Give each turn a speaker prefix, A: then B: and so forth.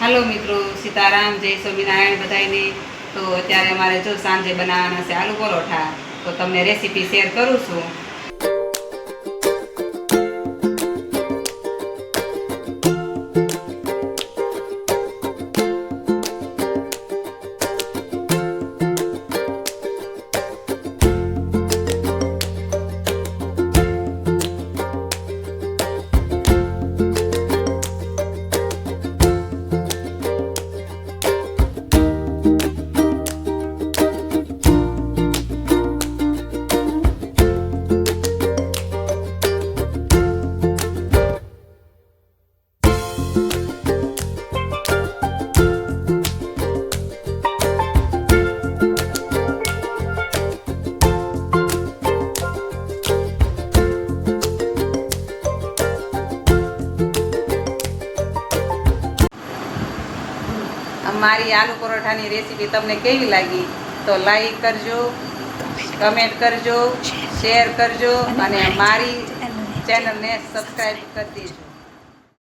A: હાલો મિત્રો, સીતારામ, જય સ્વામિનારાયણ બધાને। તો અત્યારે અમારે જો સાંજે બનાવવાના છે આલુ પરોઠા, તો તમને રેસીપી શેર કરું છું। મારી આલુ પરોઠાની રેસીપી તમને કેવી લાગી તો લાઈક કરજો, કમેન્ટ કરજો, શેર કરજો અને મારી ચેનલને સબસ્ક્રાઈબ કરી દેજો।